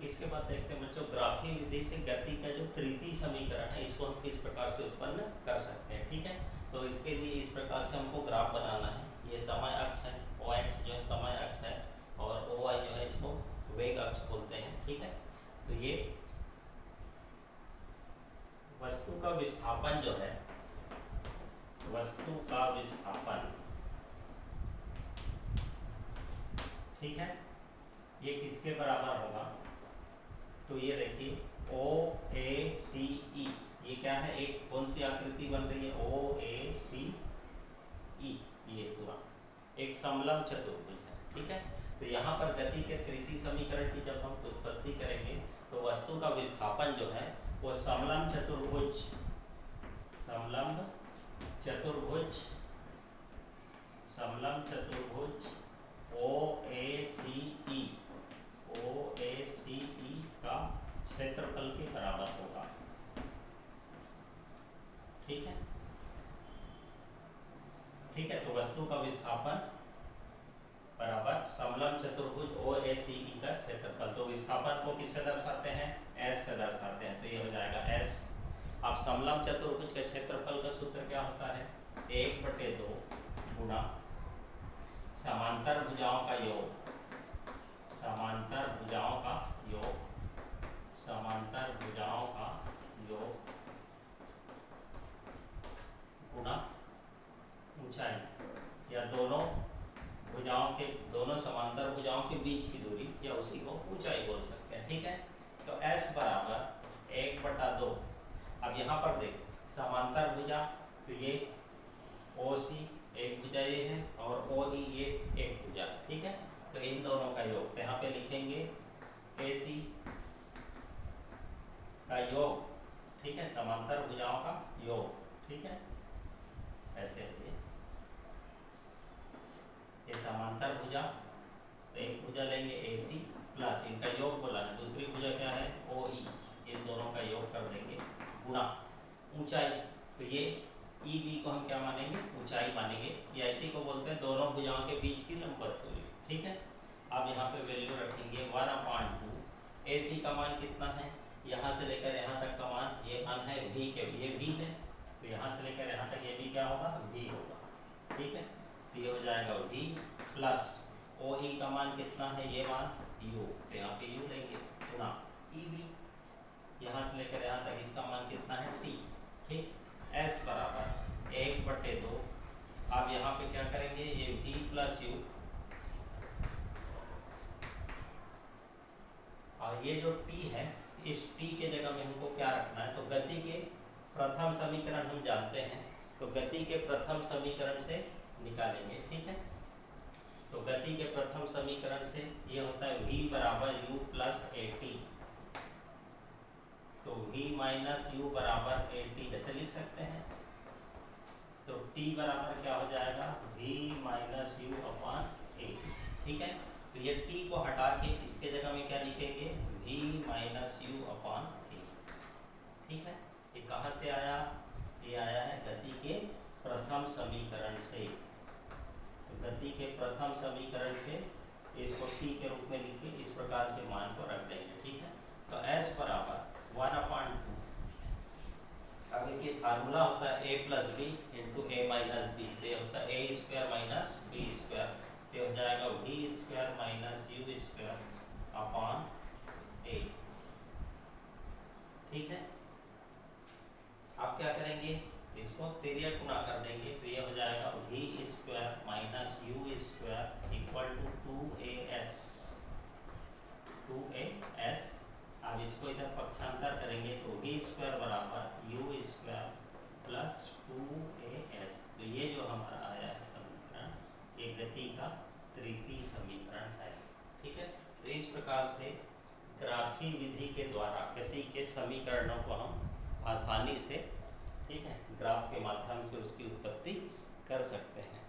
इसके बाद देखते हैं बच्चों, ग्राफीय विधि से गति का जो तृतीय समीकरण है इसको हम किस प्रकार से उत्पन्न कर सकते हैं। ठीक है, तो इसके लिए इस प्रकार से हमको ग्राफ बनाना है। ये समय अक्ष है, ओ एक्स जो है समय अक्ष है, और ओ वाई जो है इसको वेग अक्ष बोलते हैं। ठीक है, तो ये वस्तु का विस्थापन जो है, वस्तु का विस्थापन, ठीक है, ये किसके बराबर होगा, तो ये देखिए ओ ए सी ई, ये क्या है, एक कौन सी आकृति बन रही है, ओ ए सी ई, ये पूरा एक समलंब चतुर्भुज है। ठीक है, तो यहाँ पर गति के तृतीय समीकरण की जब हम उत्पत्ति करेंगे तो वस्तु का विस्थापन जो है वो समलंब चतुर्भुज, समलंब चतुर्भुज, समलंब चतुर्भुज ओ ए सी ई, ओ ए सी ई का क्षेत्रफल के बराबर होगा। ठीक है, ठीक है, तो वस्तु का विस्थापन बराबर समलंब चतुर्भुज ओ ए सी ई का क्षेत्रफल। तो विस्थापन को किससे दर्शाते हैं, एस से दर्शाते हैं, तो ये हो जाएगा एस। अब समलंब चतुर्भुज के क्षेत्रफल का सूत्र क्या होता है, 1/2 गुणा समांतर भुजाओं का योग, समांतर भुजाओं का योग, समांतर भुजाओं का योग गुणा ऊंचाई, या दोनों भुजाओं के, दोनों समांतर भुजाओं के बीच की दूरी, या उसी को ऊंचाई बोल सकते हैं। ठीक है, तो S बराबर 1/2। अब यहाँ पर देख समांतर भुजा, तो ये OC एक भुजा ये है और OE ये एक भुजा। ठीक है, तो इन दोनों का योग, तो यहाँ पे लिखेंगे AC का योग। ठीक है, समांतर भुजाओं का योग। ठीक है, ऐसे ये समांतर भुजा, तो एक भुजा लेंगे AC प्लस इनका योग बोला है, दूसरी भुजा क्या है OE, इन दोनों का योग कर देंगे गुणा ऊंचाई, तो ये EB को हम क्या मानेंगे, ऊंचाई मानेंगे, या इसी को बोलते हैं दोनों भुजाओं के बीच की लंबवत दूरी। ठीक है, अब यहाँ पे वैल्यू रखेंगे 1/2। AC का मान कितना है, यहाँ से लेकर यहाँ तक का मान, ये मान है V के, ये V है, तो यहाँ से लेकर यहाँ तक ये भी क्या होगा, V होगा। ठीक है, तो ये हो जाएगा V प्लस OE का मान कितना है, ये मान U, तो यहाँ पे U लेंगे गुणा EB, यहाँ से लेकर यहाँ तक इसका मान कितना है T। ठीक, S बराबर 1/2। अब यहाँ पे क्या करेंगे, ये V प्लस U, और ये जो T है, इस T के जगह में हमको क्या रखना है, तो गति के प्रथम समीकरण हम जानते हैं, तो गति के प्रथम समीकरण से निकालेंगे। ठीक है, तो गति के प्रथम समीकरण से ये होता है V बराबर U प्लस AT, तो V माइनस U बराबर AT ऐसे लिख सकते हैं। तो T बराबर क्या हो जाएगा, V minus U upon AT। ठीक है, तो ये T को हटा के इसके जगह में क्या लिखेंगे, V minus U upon A। ठीक है, ये कहाँ से आया, ये आया है गति के प्रथम समीकरण से। तो गति के प्रथम समीकरण से इसको T के रूप में लिख के इस प्रकार से मान को रख देंगे। ठीक है, तो S बराबर 1/2, अब देखिए फार्मूला होता है A plus B into A minus B, ये होता है A square minus B square, ये हो जाएगा V square minus U square upon A। ठीक है, आप क्या करेंगे, इसको तिर्यक गुणा कर देंगे, तो ये हो जाएगा V square minus U square equal to 2AS, 2AS। अब इसको इधर पक्षांतर करेंगे तो V स्क्वायर बराबर U स्क्वायर प्लस 2AS, तो ये जो हमारा आया है समीकरण, ये गति का तृतीय समीकरण है। ठीक है, तो इस प्रकार से ग्राफीय विधि के द्वारा गति के समीकरणों को हम आसानी से, ठीक है, ग्राफ के माध्यम से उसकी उत्पत्ति कर सकते हैं।